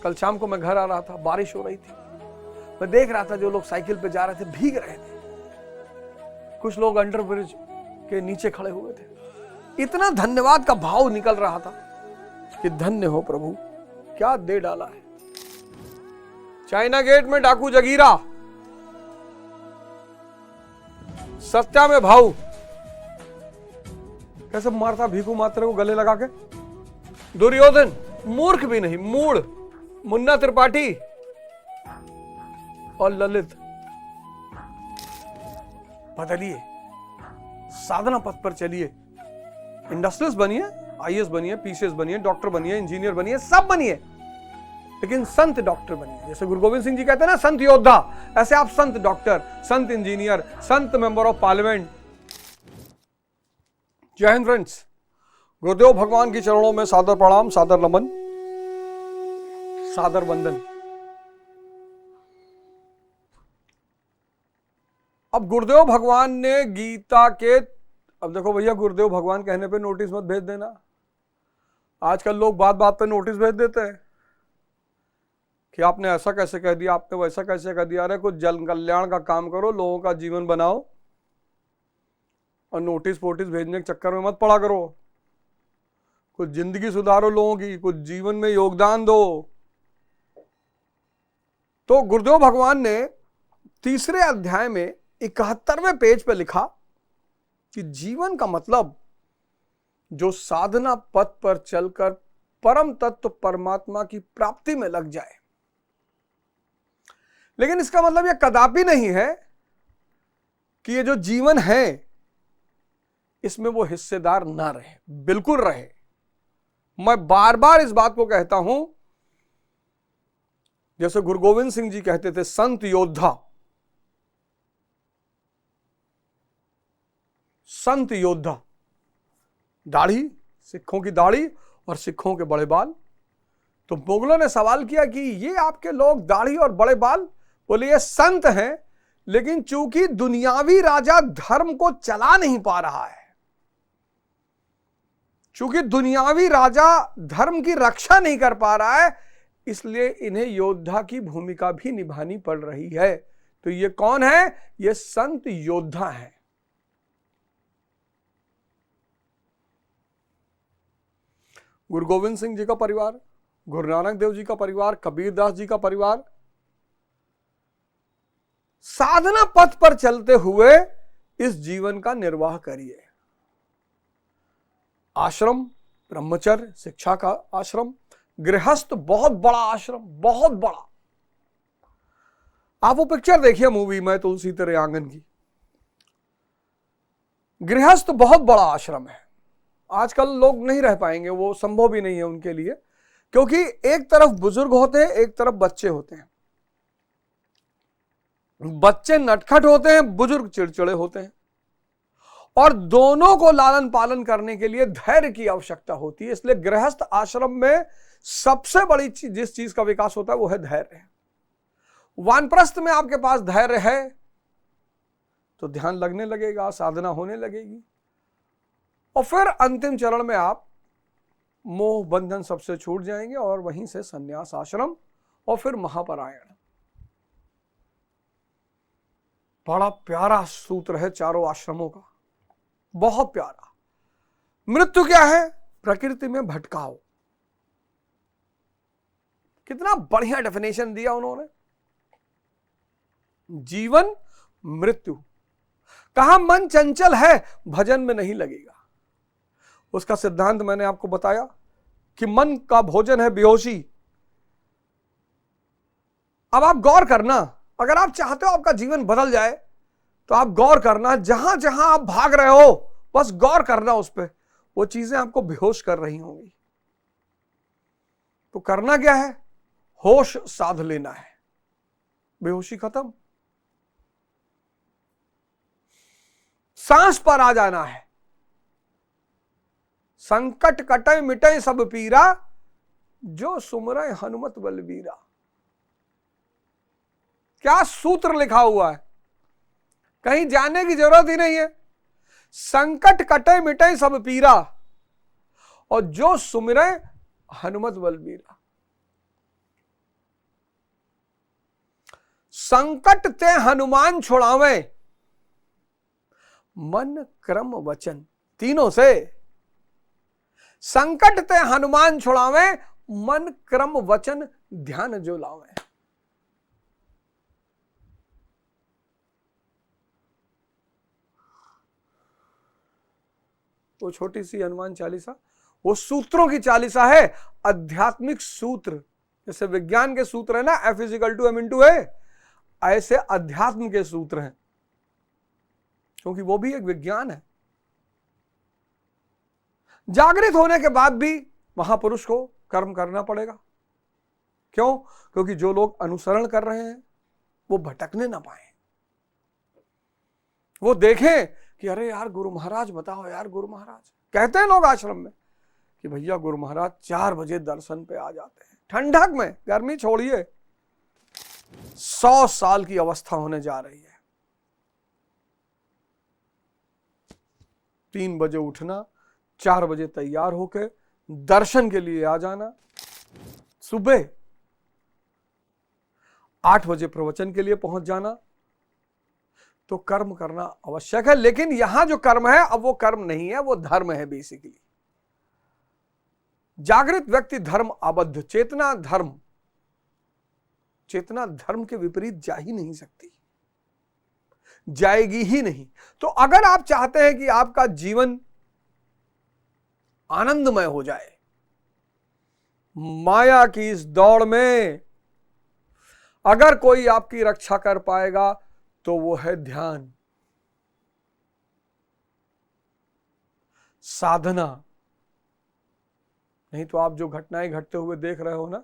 कल शाम को मैं घर आ रहा था, बारिश हो रही थी। मैं देख रहा था जो लोग साइकिल पे जा रहे थे भीग रहे थे, कुछ लोग अंडरब्रिज के नीचे खड़े हुए थे। इतना धन्यवाद का भाव निकल रहा था कि धन्य हो प्रभु, क्या दे डाला है। चाइना गेट में डाकू जगीरा, सत्या में भाऊ, कैसे मारता भीखू मात्रे को गले लगा के। दुर्योधन मूर्ख भी नहीं, मूढ़। मुन्ना त्रिपाठी और ललित, बदलिए, साधना पथ पर चलिए, इंडस्ट्रियलिस्ट बनिए, आईएएस बनिए, पीसीएस बनिए, डॉक्टर बनिए, इंजीनियर बनिए, सब बनिए, लेकिन संत डॉक्टर बनिए। जैसे गुरु गोविंद सिंह जी कहते हैं ना, संत योद्धा, ऐसे आप संत doctor, Sant engineer, Sant member of parliament. जय हिंद फ्रेंड्स, गुरुदेव भगवान के चरणों में सादर प्रणाम, सादर नमन, सादर वंदन। अब गुरुदेव भगवान ने गीता के, अब देखो भैया, गुरुदेव भगवान कहने पे नोटिस मत भेज देना। आजकल लोग बात बात पे नोटिस भेज देते हैं कि आपने ऐसा कैसे कह दिया, आपने वैसा कैसे कह दिया। अरे कुछ जन कल्याण का काम करो, लोगों का जीवन बनाओ, और नोटिस पोटिस भेजने के चक्कर में मत पड़ा करो। कुछ जिंदगी सुधारो लोगों की, कुछ जीवन में योगदान दो। तो गुरुदेव भगवान ने तीसरे अध्याय में 71वें पेज पे लिखा कि जीवन का मतलब जो साधना पथ पर चलकर परम तत्व परमात्मा की प्राप्ति में लग जाए। लेकिन इसका मतलब यह कदापि नहीं है कि ये जो जीवन है इसमें वो हिस्सेदार ना रहे, बिल्कुल रहे। मैं बार बार इस बात को कहता हूं, जैसे गुरु गोविंद सिंह जी कहते थे, संत योद्धा, संत योद्धा। दाढ़ी, सिखों की दाढ़ी और सिखों के बड़े बाल। तो मुगलों ने सवाल किया कि ये आपके लोग दाढ़ी और बड़े बाल, बोले ये संत हैं, लेकिन चूंकि दुनियावी राजा धर्म को चला नहीं पा रहा है, चूंकि दुनियावी राजा धर्म की रक्षा नहीं कर पा रहा है, इसलिए इन्हें योद्धा की भूमिका भी निभानी पड़ रही है। तो ये कौन है? ये संत योद्धा है। गुरु गोविंद सिंह जी का परिवार, गुरु नानक देव जी का परिवार, कबीर दास जी का परिवार साधना पथ पर चलते हुए इस जीवन का निर्वाह करिए। आश्रम, ब्रह्मचर्य, शिक्षा का आश्रम, गृहस्थ, बहुत बड़ा आश्रम, बहुत बड़ा। आप वो पिक्चर देखिए मूवी में तुलसी तेरे आंगन की। गृहस्थ बहुत बड़ा आश्रम है। आजकल लोग नहीं रह पाएंगे, वो संभव भी नहीं है उनके लिए, क्योंकि एक तरफ बुजुर्ग होते हैं, एक तरफ बच्चे होते हैं। बच्चे नटखट होते हैं, बुजुर्ग चिड़चिड़े होते हैं, और दोनों को लालन पालन करने के लिए धैर्य की आवश्यकता होती है। इसलिए गृहस्थ आश्रम में सबसे बड़ी जिस चीज का विकास होता है वो है धैर्य। वानप्रस्थ में आपके पास धैर्य है तो ध्यान लगने लगेगा, साधना होने लगेगी, और फिर अंतिम चरण में आप मोह बंधन सबसे छूट जाएंगे, और वहीं से संन्यास आश्रम, और फिर महापरायण। बड़ा प्यारा सूत्र है चारों आश्रमों का, बहुत प्यारा। मृत्यु क्या है? प्रकृति में भटकाव। कितना बढ़िया डेफिनेशन दिया उन्होंने। जीवन, मृत्यु। कहा मन चंचल है, भजन में नहीं लगेगा। उसका सिद्धांत मैंने आपको बताया कि मन का भोजन है बेहोशी। अब आप गौर करना, अगर आप चाहते हो आपका जीवन बदल जाए तो आप गौर करना, जहां जहां आप भाग रहे हो बस गौर करना उस पर, वो चीजें आपको बेहोश कर रही होंगी। तो करना क्या है? होश साध लेना है, बेहोशी खत्म। सांस पर आ जाना है। संकट कटे मिटे सब पीरा, जो सुमरे हनुमत बलबीरा। क्या सूत्र लिखा हुआ है, कहीं जाने की जरूरत ही नहीं है। संकट कटे मिटे सब पीरा, और जो सुमिरे हनुमत बलबीरा। संकट ते हनुमान छुड़ावे, मन क्रम वचन, तीनों से। संकट ते हनुमान छुड़ावे, मन क्रम वचन ध्यान जो लावे। वो छोटी सी हनुमान चालीसा वो सूत्रों की चालीसा है, आध्यात्मिक सूत्र। जैसे विज्ञान के सूत्र है ना, F = m × a, ऐसे अध्यात्म के सूत्र हैं, क्योंकि वो भी एक विज्ञान है। जागृत होने के बाद भी महापुरुष को कर्म करना पड़ेगा। क्यों? क्योंकि जो लोग अनुसरण कर रहे हैं वो भटकने ना पाए, वो देखें कि अरे यार गुरु महाराज बताओ, यार गुरु महाराज। कहते हैं लोग आश्रम में कि भैया गुरु महाराज 4 बजे दर्शन पे आ जाते हैं, ठंडक में, गर्मी छोड़िए, 100 साल की अवस्था होने जा रही है। 3 बजे उठना, 4 बजे तैयार होके दर्शन के लिए आ जाना, सुबह 8 बजे प्रवचन के लिए पहुंच जाना। तो कर्म करना आवश्यक है, लेकिन यहां जो कर्म है अब वो कर्म नहीं है, वो धर्म है बेसिकली। जागृत व्यक्ति धर्म आबद्ध, चेतना धर्म, चेतना धर्म के विपरीत जा ही नहीं सकती, जाएगी ही नहीं। तो अगर आप चाहते हैं कि आपका जीवन आनंदमय हो जाए, माया की इस दौड़ में अगर कोई आपकी रक्षा कर पाएगा तो वो है ध्यान, साधना। नहीं तो आप जो घटनाएं घटते हुए देख रहे हो ना,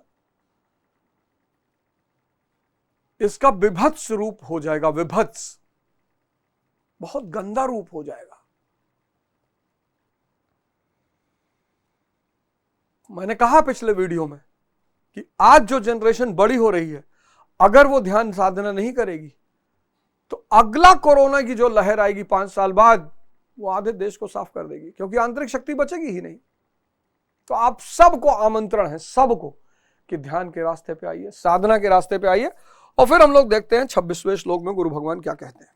इसका विभत्स रूप हो जाएगा, विभत्स, बहुत गंदा रूप हो जाएगा। मैंने कहा पिछले वीडियो में कि आज जो जनरेशन बड़ी हो रही है, अगर वो ध्यान साधना नहीं करेगी तो अगला कोरोना की जो लहर आएगी 5 साल बाद, वो आधे देश को साफ कर देगी, क्योंकि आंतरिक शक्ति बचेगी ही नहीं। तो आप सबको आमंत्रण है, सबको, कि ध्यान के रास्ते पे आइए, साधना के रास्ते पे आइए। और फिर हम लोग देखते हैं 26वें श्लोक में गुरु भगवान क्या कहते हैं।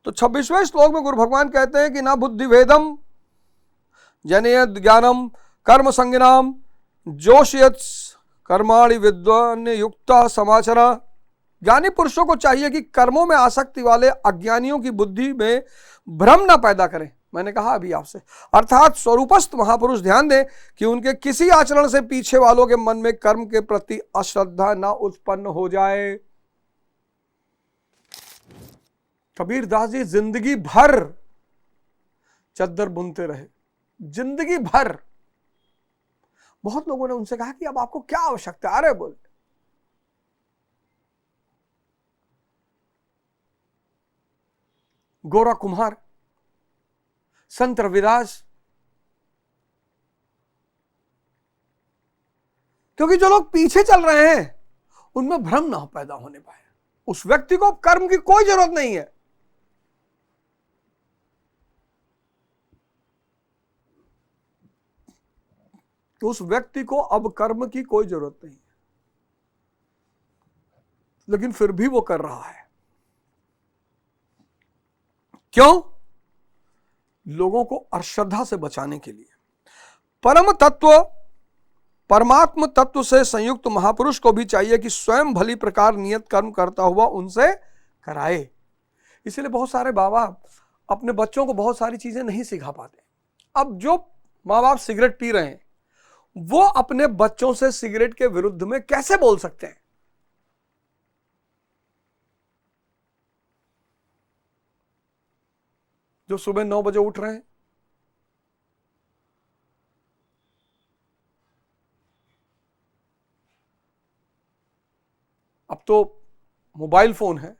तो 26वें श्लोक में गुरु भगवान कहते हैं कि ना बुद्धि भेदम जनयद ज्ञानम कर्म संज्ञाम जोशयत कर्माणि विद्वान युक्ता समाचरा। ज्ञानी पुरुषों को चाहिए कि कर्मों में आसक्ति वाले अज्ञानियों की बुद्धि में भ्रम ना पैदा करें। मैंने कहा अभी आपसे, अर्थात स्वरूपस्थ महापुरुष ध्यान दें कि उनके किसी आचरण से पीछे वालों के मन में कर्म के प्रति अश्रद्धा ना उत्पन्न हो जाए। कबीर दास जी जिंदगी भर चद्दर बुनते रहे, जिंदगी भर। बहुत लोगों ने उनसे कहा कि अब आपको क्या आवश्यकता, अरे बोल, गोरा कुम्हार, संत रविदास, क्योंकि जो लोग पीछे चल रहे हैं उनमें भ्रम ना पैदा होने पाए। उस व्यक्ति को कर्म की कोई जरूरत नहीं है, तो उस व्यक्ति को अब कर्म की कोई जरूरत नहीं है, लेकिन फिर भी वो कर रहा है। क्यों? लोगों को अश्रद्धा से बचाने के लिए। परम तत्व, परमात्म तत्व से संयुक्त महापुरुष को भी चाहिए कि स्वयं भली प्रकार नियत कर्म करता हुआ उनसे कराए। इसलिए बहुत सारे बाबा अपने बच्चों को बहुत सारी चीजें नहीं सिखा पाते। अब जो माँ बाप सिगरेट पी रहे हैं, वो अपने बच्चों से सिगरेट के विरुद्ध में कैसे बोल सकते हैं? जो सुबह 9 बजे उठ रहे हैं, अब तो मोबाइल फोन है,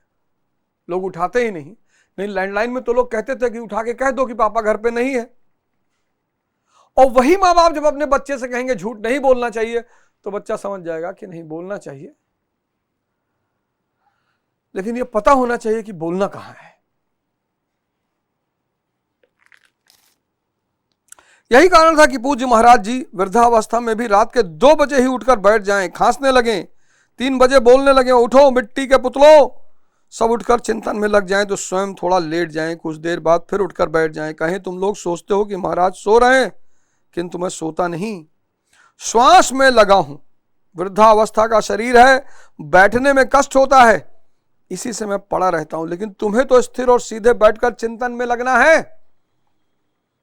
लोग उठाते ही नहीं। लैंडलाइन में तो लोग कहते थे कि उठा के कह दो कि पापा घर पे नहीं है। और वही माँ बाप जब अपने बच्चे से कहेंगे झूठ नहीं बोलना चाहिए, तो बच्चा समझ जाएगा कि नहीं बोलना चाहिए, लेकिन ये पता होना चाहिए कि बोलना कहां है। यही कारण था कि पूज्य महाराज जी वृद्धावस्था में भी रात के 2 बजे ही उठकर बैठ जाएं, खांसने लगें, 3 बजे बोलने लगे, उठो मिट्टी के पुतलों। सब उठकर चिंतन में लग जाएं तो स्वयं थोड़ा लेट जाएं, कुछ देर बाद फिर उठकर बैठ जाएं। कहें तुम लोग सोचते हो कि महाराज सो रहे हैं, किंतु मैं सोता नहीं, श्वास में लगा हूं। वृद्धावस्था का शरीर है, बैठने में कष्ट होता है, इसी से मैं पड़ा रहता हूं। लेकिन तुम्हें तो स्थिर और सीधे बैठकर चिंतन में लगना है।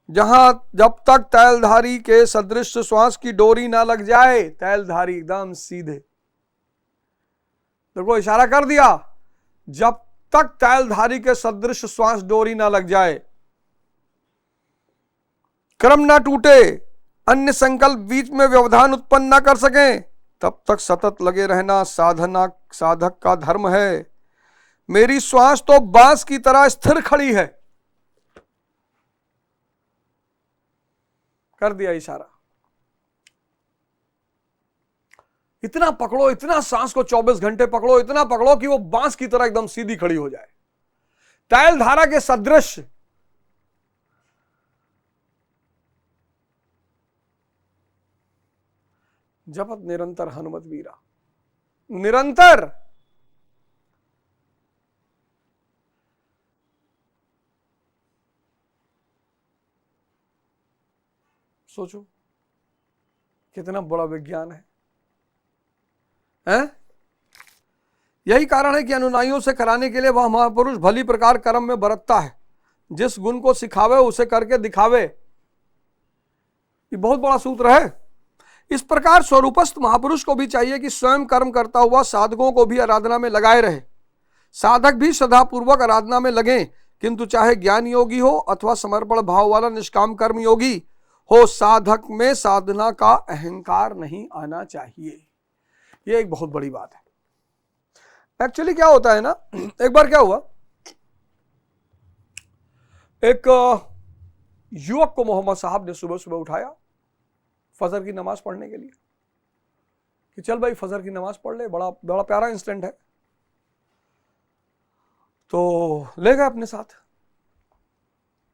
जहां जब तक तैलधारी के सदृश श्वास की डोरी ना लग जाए, तैलधारी एकदम सीधे, देखो इशारा कर दिया, जब तक तैलधारी के सदृश श्वास डोरी ना लग जाए, क्रम ना टूटे, अन्य संकल्प बीच में व्यवधान उत्पन्न ना कर सकें, तब तक सतत लगे रहना साधना साधक का धर्म है। मेरी श्वास तो बांस की तरह स्थिर खड़ी है। कर दिया इशारा। इतना पकड़ो, इतना सांस को 24 घंटे पकड़ो, इतना पकड़ो कि वो बांस की तरह एकदम सीधी खड़ी हो जाए, तैल धारा के सदृश। जपत निरंतर हनुमत वीरा, निरंतर। सोचो कितना बड़ा विज्ञान है, हैं? यही कारण है कि अनुनाइयों से कराने के लिए वह महापुरुष भली प्रकार कर्म में बरतता है। जिस गुण को सिखावे उसे करके दिखावे, ये बहुत बड़ा सूत्र है। इस प्रकार स्वरूपस्थ महापुरुष को भी चाहिए कि स्वयं कर्म करता हुआ साधकों को भी आराधना में लगाए रहे। साधक भी श्रद्धापूर्वक आराधना में लगे, किंतु चाहे ज्ञान योगी हो अथवा समर्पण भाव वाला निष्काम कर्म योगी हो, साधक में साधना का अहंकार नहीं आना चाहिए। यह एक बहुत बड़ी बात है। एक्चुअली क्या होता है ना, एक बार क्या हुआ, एक युवक को मोहम्मद साहब ने सुबह सुबह उठाया फजर की नमाज पढ़ने के लिए कि चल भाई फजर की नमाज पढ़ ले, बड़ा बड़ा प्यारा इंसिडेंट है। तो ले गए अपने साथ।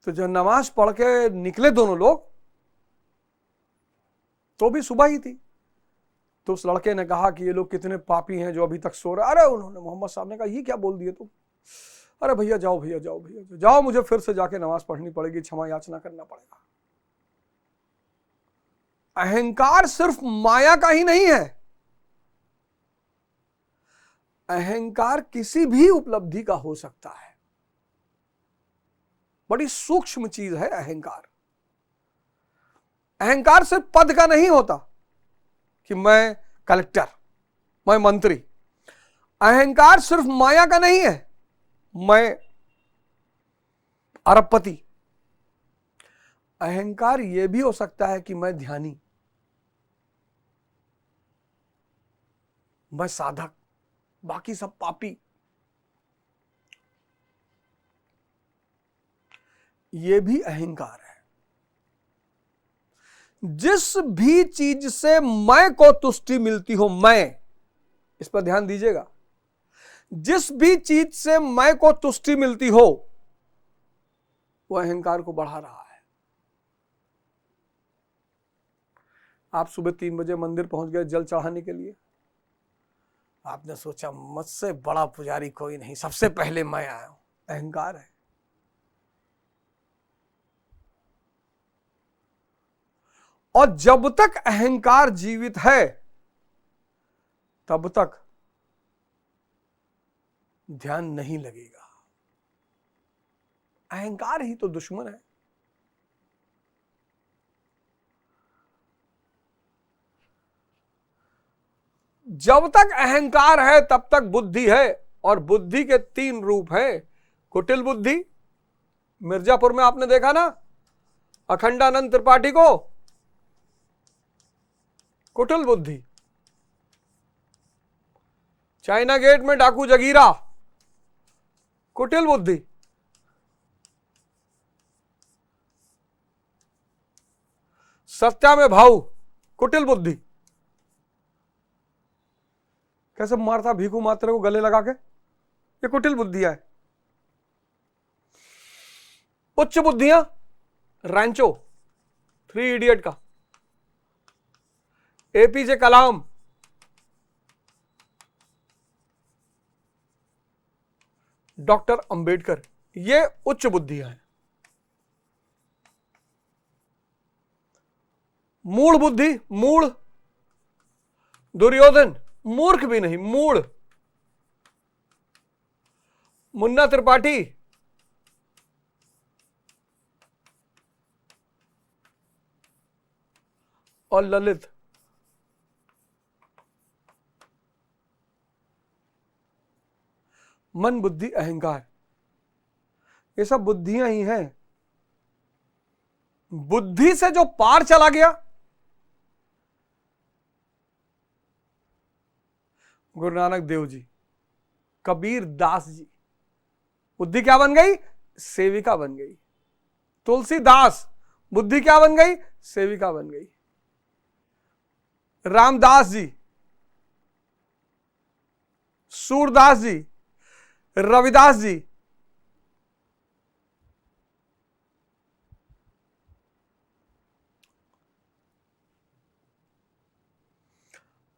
तो जब नमाज पढ़ के निकले दोनों लोग, तो भी सुबह ही थी, तो उस लड़के ने कहा कि ये लोग कितने पापी हैं जो अभी तक सो रहे। अरे उन्होंने, मोहम्मद साहब ने कहा ये क्या बोल दिए तुम? अरे भैया जाओ, भैया जाओ, भैया जाओ, मुझे फिर से जाके नमाज पढ़नी पड़ेगी, क्षमा याचना करना पड़ेगा। अहंकार सिर्फ माया का ही नहीं है, अहंकार किसी भी उपलब्धि का हो सकता है। बड़ी सूक्ष्म चीज है अहंकार। अहंकार सिर्फ पद का नहीं होता कि मैं कलेक्टर, मैं मंत्री। अहंकार सिर्फ माया का नहीं है, मैं अरबपति। अहंकार यह भी हो सकता है कि मैं ध्यानी, मैं साधक, बाकी सब पापी। यह भी अहंकार है। जिस भी चीज से मैं को तुष्टि मिलती हो, मैं, इस पर ध्यान दीजिएगा, जिस भी चीज से मैं को तुष्टि मिलती हो, वह अहंकार को बढ़ा रहा है। आप सुबह 3 बजे मंदिर पहुंच गए जल चढ़ाने के लिए, आपने सोचा मुझसे बड़ा पुजारी कोई नहीं, सबसे पहले मैं आया हूं। अहंकार है। और जब तक अहंकार जीवित है तब तक ध्यान नहीं लगेगा। अहंकार ही तो दुश्मन है। जब तक अहंकार है तब तक बुद्धि है, और बुद्धि के 3 रूप हैं। कुटिल बुद्धि, मिर्जापुर में आपने देखा ना अखंडानंद त्रिपाठी को, कुटिल बुद्धि। चाइना गेट में डाकू जगीरा, कुटिल बुद्धि। सत्या में भाऊ, कुटिल बुद्धि। कैसे मारता भीखू मात्रे को गले लगा के, ये कुटिल बुद्धियां है। उच्च बुद्धियां, रैंचो, 3 इडियट का, एपीजे कलाम, डॉक्टर अंबेडकर, ये उच्च बुद्धियां हैं। मूढ़ बुद्धि, मूढ़, दुर्योधन मूर्ख भी नहीं, मूढ़। मुन्ना त्रिपाठी और ललित मन, बुद्धि, अहंकार, ये सब बुद्धियां ही हैं। बुद्धि से जो पार चला गया, गुरु नानक देव जी, कबीर दास जी, बुद्धि क्या बन गई? सेविका बन गई। तुलसीदास, बुद्धि क्या बन गई? सेविका बन गई। रामदास जी, सूरदास जी, रविदास जी,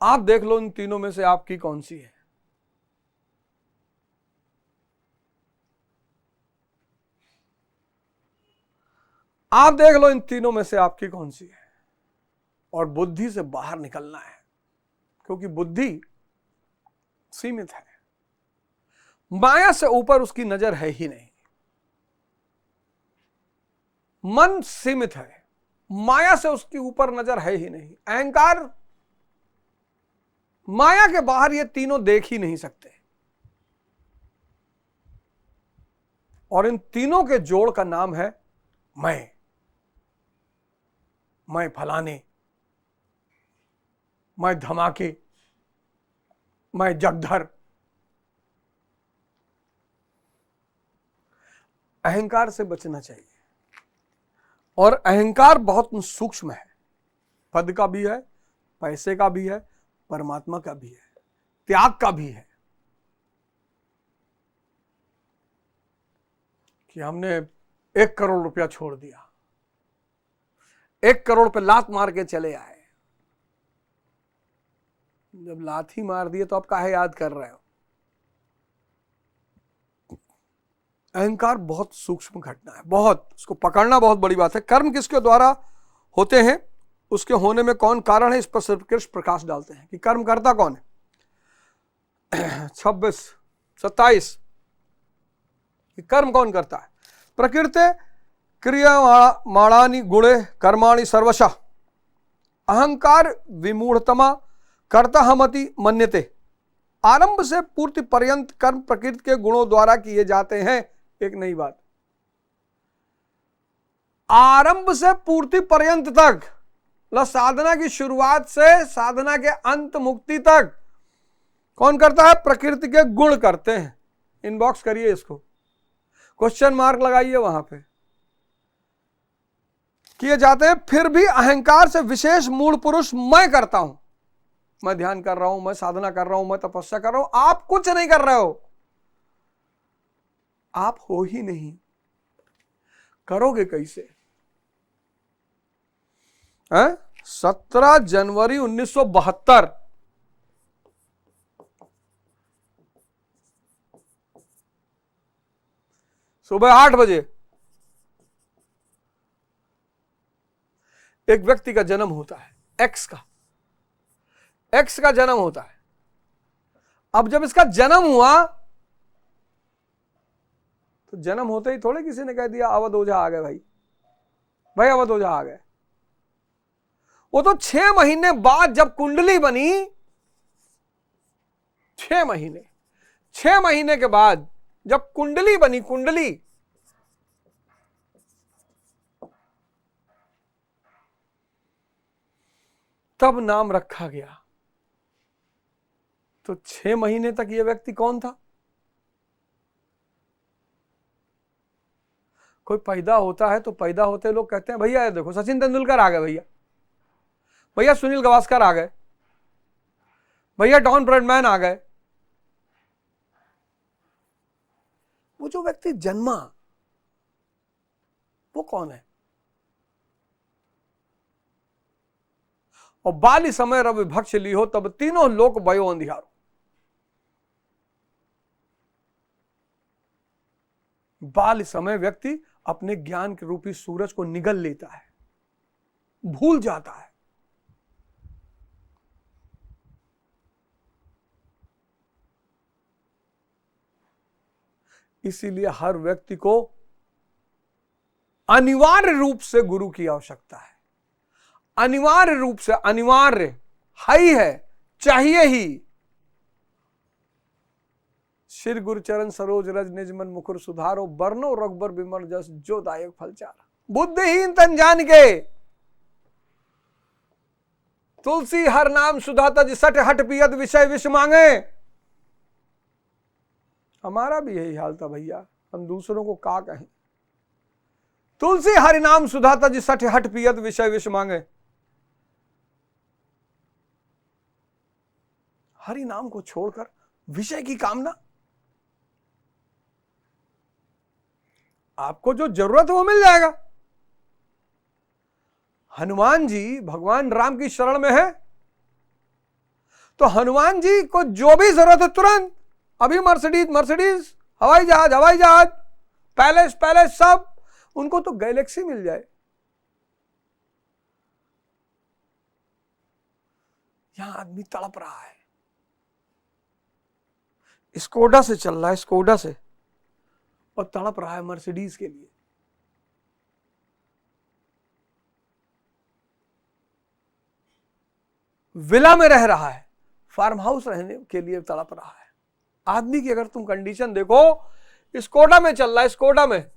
आप देख लो इन तीनों में से आपकी कौन सी है। आप देख लो इन तीनों में से आपकी कौन सी है। और बुद्धि से बाहर निकलना है, क्योंकि बुद्धि सीमित है, माया से ऊपर उसकी नजर है ही नहीं। मन सीमित है, माया से उसकी ऊपर नजर है ही नहीं। अहंकार, माया के बाहर ये तीनों देख ही नहीं सकते। और इन तीनों के जोड़ का नाम है मैं फलाने, मैं धमाके, मैं जगधर। अहंकार से बचना चाहिए। और अहंकार बहुत सूक्ष्म है, पद का भी है, पैसे का भी है, परमात्मा का भी है, त्याग का भी है। कि हमने 1 करोड़ रुपया छोड़ दिया, 1 करोड़ पे लात मार के चले आए। जब लात ही मार दिए तो आप काहे याद कर रहे हो? अहंकार बहुत सूक्ष्म घटना है, बहुत, उसको पकड़ना बहुत बड़ी बात है। कर्म किसके द्वारा होते हैं, उसके होने में कौन कारण है, इस पर सिर्फ कृष्ण प्रकाश डालते हैं कि कर्म करता कौन है। 26, 27 कर्म कौन करता है? प्रकृति क्रियमाणानि गुणे कर्माणि सर्वशः अहंकार विमूढ़तमा कर्ता हमति मन्यते। आरंभ से पूर्ति पर्यंत कर्म प्रकृति के गुणों द्वारा किए जाते हैं। एक नई बात, आरंभ से पूर्ति पर्यंत तक, मतलब साधना की शुरुआत से साधना के अंत मुक्ति तक कौन करता है? प्रकृति के गुण करते हैं। इनबॉक्स करिए इसको, क्वेश्चन मार्क लगाइए वहां पे। किए जाते हैं। फिर भी अहंकार से विशेष मूल पुरुष मैं करता हूं, मैं ध्यान कर रहा हूं, मैं साधना कर रहा हूं, मैं तपस्या कर रहा हूं। आप कुछ नहीं कर रहे हो, आप हो ही नहीं, करोगे कैसे? 17 जनवरी 1972 सुबह 8 बजे एक व्यक्ति का जन्म होता है, एक्स का जन्म होता है। अब जब इसका जन्म हुआ तो जन्म होते ही थोड़े किसी ने कह दिया अवध ओझा आ गए, भाई अवध ओझा आ गए। वो तो 6 महीने बाद जब कुंडली बनी, 6 महीने के बाद जब कुंडली बनी, कुंडली तब नाम रखा गया। तो 6 महीने तक यह व्यक्ति कौन था? कोई पैदा होता है तो पैदा होते लोग कहते हैं भैया देखो सचिन तेंदुलकर आ गए, भैया सुनील गावस्कर आ गए, भैया डॉन ब्रैडमैन आ गए। वो जो व्यक्ति जन्मा वो कौन है? और बाली समय रवि भक्ष ली हो तब तीनों लोक भयो अंधियारो। बाल समय व्यक्ति अपने ज्ञान के रूपी सूरज को निगल लेता है, भूल जाता है। इसीलिए हर व्यक्ति को अनिवार्य रूप से गुरु की आवश्यकता है। अनिवार्य रूप से, अनिवार्य है, चाहिए ही। श्री गुरु चरण सरोज रज निज मन मुकुर सुधारो, बरनो रघुबर बिमल जस जो दायक फल चारा। बुद्धिहीन तन जान के तुलसी हर नाम सुधा तज सठ हट पियत विषय विष मांगे। हमारा भी यही हाल था भैया, हम दूसरों को क्या कहें। तुलसी हरि नाम सुधा तज सठ हट पियत विषय विष मांगे। हरि नाम को छोड़कर विषय की कामना। आपको जो जरूरत है वो मिल जाएगा। हनुमान जी भगवान राम की शरण में है, तो हनुमान जी को जो भी जरूरत है तुरंत, अभी मर्सिडीज, हवाई जहाज, पैलेस सब, उनको तो गैलेक्सी मिल जाए। यहां आदमी तड़प रहा है, स्कोडा से चल रहा है, स्कोडा से, और तड़प रहा है मर्सिडीज के लिए। विला में रह रहा है, फार्म हाउस रहने के लिए तड़प रहा है। आदमी की अगर तुम कंडीशन देखो, स्कोडा में चल रहा है, स्कोडा में,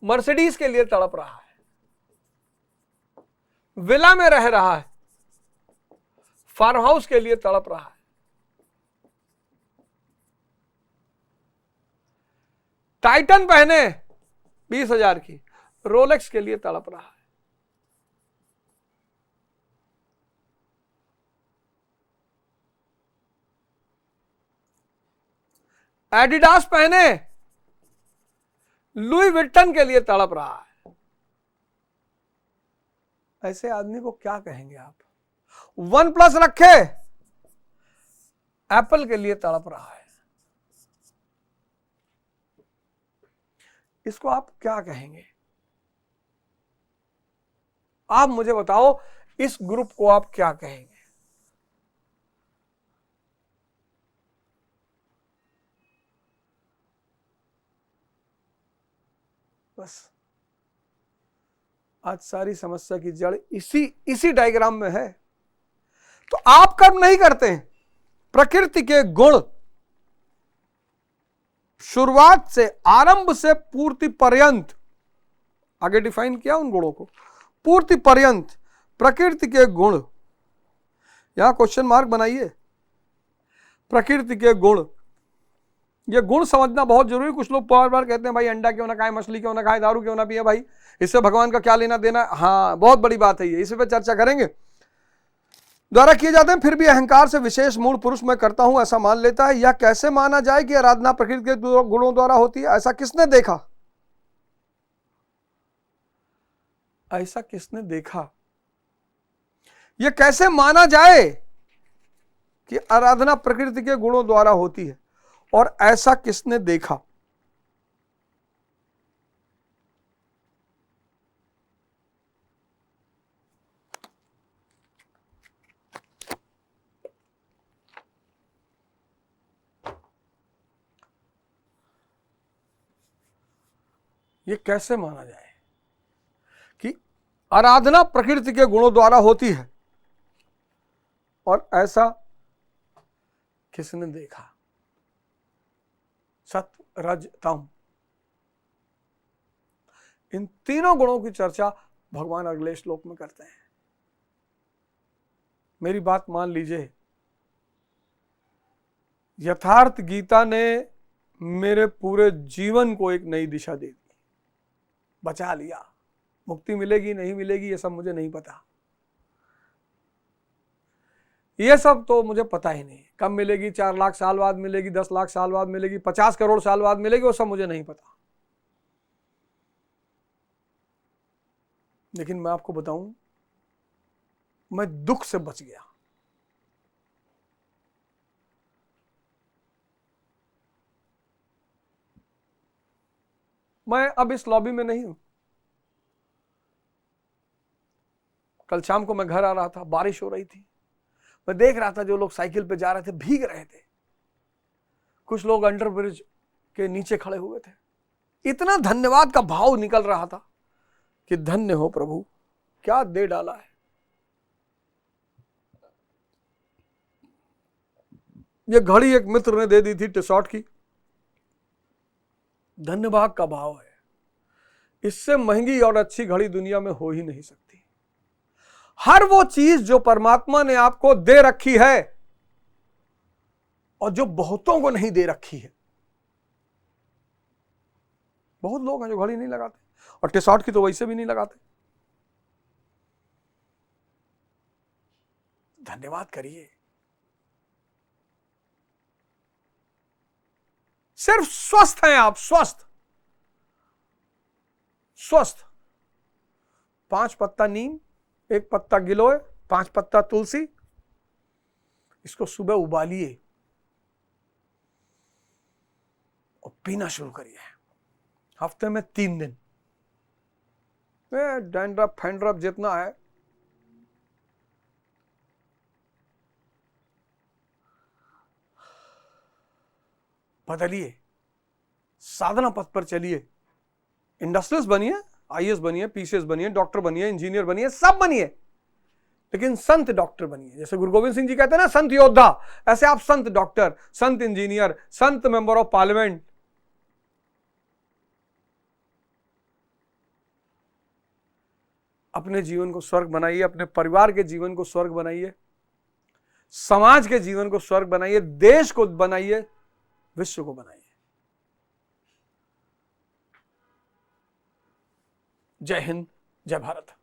मर्सिडीज के लिए तड़प रहा है, विला में रह रहा है, फार्म हाउस के लिए तड़प रहा है, टाइटन पहने 20,000 की, रोलेक्स के लिए तड़प रहा है। एडिडास पहने लुई विट्टन के लिए तड़प रहा है। ऐसे आदमी को क्या कहेंगे आप? वन प्लस रखे, एप्पल के लिए तड़प रहा है। इसको आप क्या कहेंगे? आप मुझे बताओ, इस ग्रुप को आप क्या कहेंगे? बस आज सारी समस्या की जड़ इसी डायग्राम में है। तो आप कर्म नहीं करते हैं। प्रकृति के गुण शुरुआत से, आरंभ से पूर्ति पर्यंत, आगे डिफाइन किया उन गुणों को, पूर्ति पर्यंत प्रकृति के गुण, यहां क्वेश्चन मार्क बनाइए। प्रकृति के गुण, ये गुण समझना बहुत जरूरी। कुछ लोग बार बार कहते हैं भाई अंडा क्यों ना खाए, मछली क्यों ना खाए, दारू क्यों ना पिए, भाई इससे भगवान का क्या लेना देना। हाँ, बहुत बड़ी बात है ये, इस पर चर्चा करेंगे। द्वारा किए जाते हैं, फिर भी अहंकार से विशेष मूल पुरुष मैं करता हूं ऐसा मान लेता है। यह कैसे माना जाए कि आराधना प्रकृति के गुणों द्वारा होती है? ऐसा किसने देखा? ऐसा किसने देखा? यह कैसे माना जाए कि आराधना प्रकृति के गुणों द्वारा होती है, और ऐसा किसने देखा? ये कैसे माना जाए कि आराधना प्रकृति के गुणों द्वारा होती है, और ऐसा किसने देखा? सत्व रज तम, इन तीनों गुणों की चर्चा भगवान अगले श्लोक में करते हैं। मेरी बात मान लीजिए, यथार्थ गीता ने मेरे पूरे जीवन को एक नई दिशा दे दी, बचा लिया। मुक्ति मिलेगी नहीं मिलेगी ये सब मुझे नहीं पता, ये सब तो मुझे पता ही नहीं। कब मिलेगी, 4 लाख साल बाद मिलेगी, 10 लाख साल बाद मिलेगी, 50 करोड़ साल बाद मिलेगी, वो सब मुझे नहीं पता। लेकिन मैं आपको बताऊं, मैं दुख से बच गया। मैं अब इस लॉबी में नहीं हूं। कल शाम को मैं घर आ रहा था, बारिश हो रही थी, मैं देख रहा था जो लोग साइकिल पे जा रहे थे भीग रहे थे, कुछ लोग अंडर ब्रिज के नीचे खड़े हुए थे। इतना धन्यवाद का भाव निकल रहा था कि धन्य हो प्रभु, क्या दे डाला है। ये घड़ी एक मित्र ने दे दी थी टिसॉट की, धन्यवाद का भाव है। इससे महंगी और अच्छी घड़ी दुनिया में हो ही नहीं सकती। हर वो चीज जो परमात्मा ने आपको दे रखी है और जो बहुतों को नहीं दे रखी है। बहुत लोग हैं जो घड़ी नहीं लगाते, और टिसॉट की तो वैसे भी नहीं लगाते। धन्यवाद करिए। सिर्फ स्वस्थ हैं आप, स्वस्थ स्वस्थ। 5 पत्ता नीम, 1 पत्ता गिलोय, 5 पत्ता तुलसी, इसको सुबह उबालिए और पीना शुरू करिए। हफ्ते में 3 दिन। डैंड्रफ फैंड्रफ जितना है बदलिए, साधना पथ पर चलिए। इंडस्ट्रियलिस्ट बनिए, आईएएस बनिए, पीसीएस बनिए, डॉक्टर बनिए, इंजीनियर बनिए, सब बनिए, लेकिन संत डॉक्टर बनिए। जैसे गुरु गोविंद सिंह जी कहते हैं ना, संत योद्धा, ऐसे आप संत doctor, Sant engineer, Sant member of parliament. अपने जीवन को स्वर्ग बनाइए, अपने परिवार के जीवन को स्वर्ग बनाइए, समाज के जीवन को स्वर्ग बनाइए, देश को बनाइए, विश्व को बनाइए। जय हिंद, जय भारत।